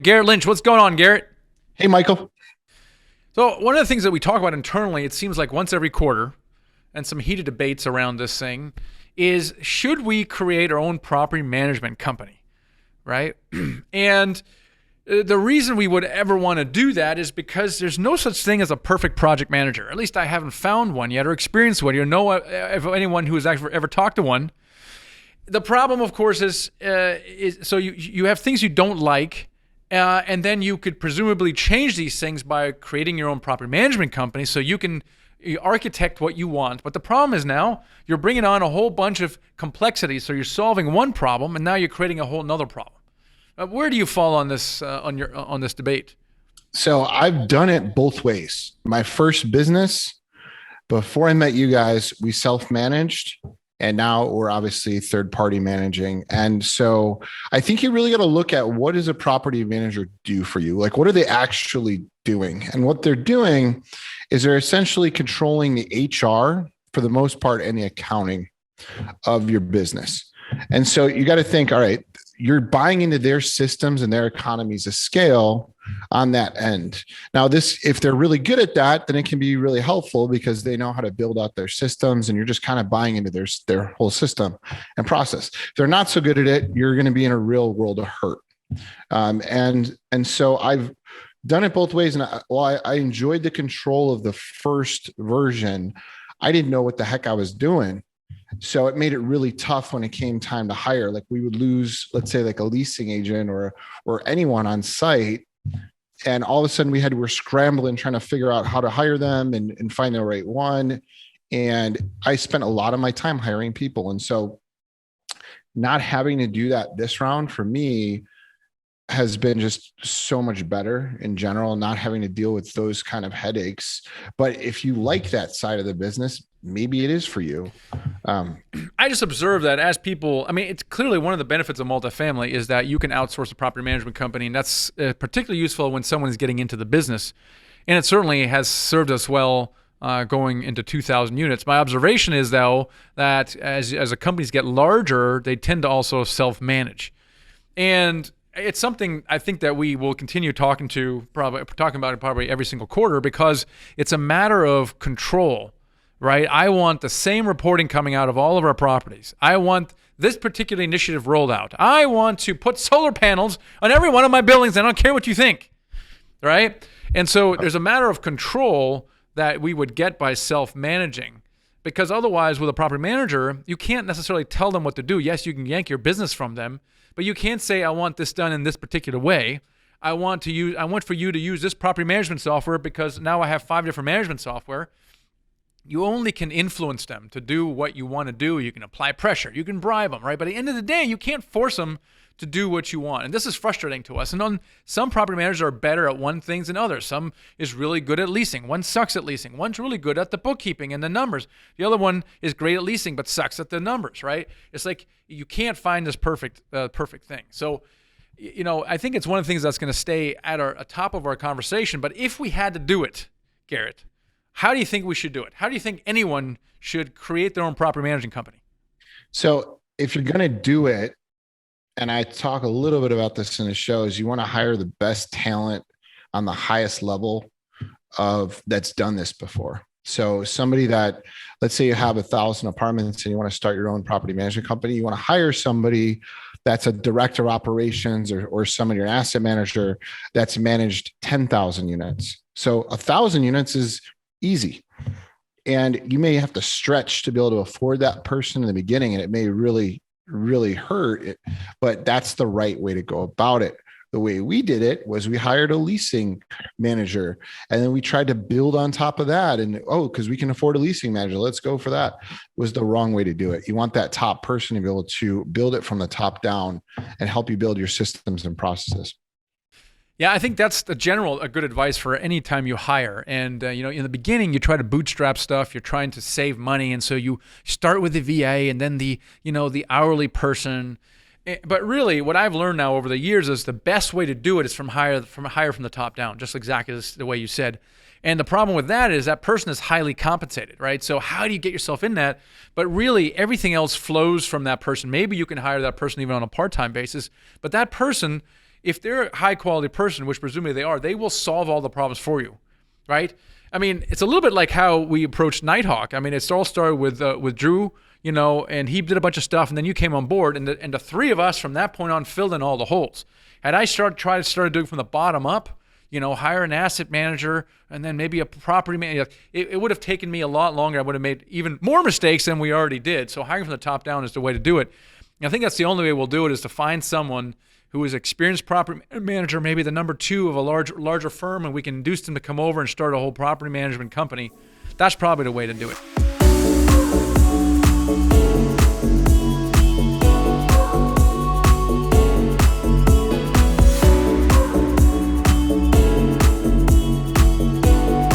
Garrett Lynch, what's going on, Garrett? Hey, Michael. So one of the things that we talk about internally, it seems like once every quarter, and some heated debates around this thing, is should we create our own property management company, right? And the reason we would ever want to do that is because there's no such thing as a perfect project manager. At least I haven't found one yet or experienced one. You know, if anyone who has actually ever talked to one. The problem, of course, is so you have things you don't like, and then you could presumably change these things by creating your own property management company, so you architect what you want. But the problem is now you're bringing on a whole bunch of complexity. So you're solving one problem, and now you're creating a whole another problem. Where do you fall on this on this debate? So I've done it both ways. My first business, before I met you guys, we self-managed, and now we're obviously third-party managing. And so I think you really got to look at what does a property manager do for you? Like, what are they actually doing? And what they're doing is they're essentially controlling the HR for the most part and the accounting of your business. And so you got to think, all right, you're buying into their systems and their economies of scale on that end. Now, if they're really good at that, then it can be really helpful because they know how to build out their systems and you're just kind of buying into their whole system and process. If they're not so good at it, you're going to be in a real world of hurt. And so I've done it both ways. And I enjoyed the control of the first version. I didn't know what the heck I was doing. So it made it really tough when it came time to hire. Like we would lose, let's say like a leasing agent or anyone on site. And all of a sudden we're scrambling, trying to figure out how to hire them and find the right one. And I spent a lot of my time hiring people. And so not having to do that this round for me has been just so much better in general, not having to deal with those kind of headaches. But if you like that side of the business, maybe it is for you. I just observe that as people, I mean, it's clearly one of the benefits of multifamily is that you can outsource a property management company, and that's particularly useful when someone is getting into the business. And it certainly has served us well going into 2,000 units. My observation is, though, that as the companies get larger, they tend to also self-manage. And it's something I think that we will continue talking about it probably every single quarter because it's a matter of control. Right? I want the same reporting coming out of all of our properties. I want this particular initiative rolled out. I want to put solar panels on every one of my buildings. I don't care what you think. Right? And so there's a matter of control that we would get by self-managing because otherwise with a property manager, you can't necessarily tell them what to do. Yes, you can yank your business from them, but you can't say, I want this done in this particular way. I want for you to use this property management software because now I have 5 different management software. You only can influence them to do what you want to do. You can apply pressure. You can bribe them, right? But at the end of the day, you can't force them to do what you want. And this is frustrating to us. And some property managers are better at one thing than others. Some is really good at leasing. One sucks at leasing. One's really good at the bookkeeping and the numbers. The other one is great at leasing but sucks at the numbers, right? It's like you can't find this perfect thing. So, I think it's one of the things that's going to stay at our top of our conversation. But if we had to do it, Garrett, how do you think we should do it? How do you think anyone should create their own property management company? So if you're going to do it, and I talk a little bit about this in the show, is you want to hire the best talent on the highest level that's done this before. So somebody that, let's say you have 1,000 apartments and you want to start your own property management company, you want to hire somebody that's a director of operations or somebody, an asset manager that's managed 10,000 units. So 1,000 units is easy. And you may have to stretch to be able to afford that person in the beginning, and it may really, really hurt it, but that's the right way to go about it. The way we did it was we hired a leasing manager, and then we tried to build on top of that. And because we can afford a leasing manager, let's go for that. It was the wrong way to do it. You want that top person to be able to build it from the top down and help you build your systems and processes. Yeah, I think that's a good advice for any time you hire. And, in the beginning, you try to bootstrap stuff. You're trying to save money. And so you start with the VA and then the hourly person. But really, what I've learned now over the years is the best way to do it is hire from the top down, just exactly the way you said. And the problem with that is that person is highly compensated, right? So how do you get yourself in that? But really, everything else flows from that person. Maybe you can hire that person even on a part-time basis, but that person if they're a high quality person, which presumably they are, they will solve all the problems for you, right? I mean, it's a little bit like how we approached Nighthawk. I mean, it all started with Drew, and he did a bunch of stuff, and then you came on board, and the three of us from that point on filled in all the holes. Had I started doing from the bottom up, hire an asset manager and then maybe a property manager, it would have taken me a lot longer. I would have made even more mistakes than we already did. So hiring from the top down is the way to do it. And I think that's the only way we'll do it, is to find someone who is experienced property manager, maybe the number 2 of a larger firm, and we can induce them to come over and start a whole property management company. That's probably the way to do it.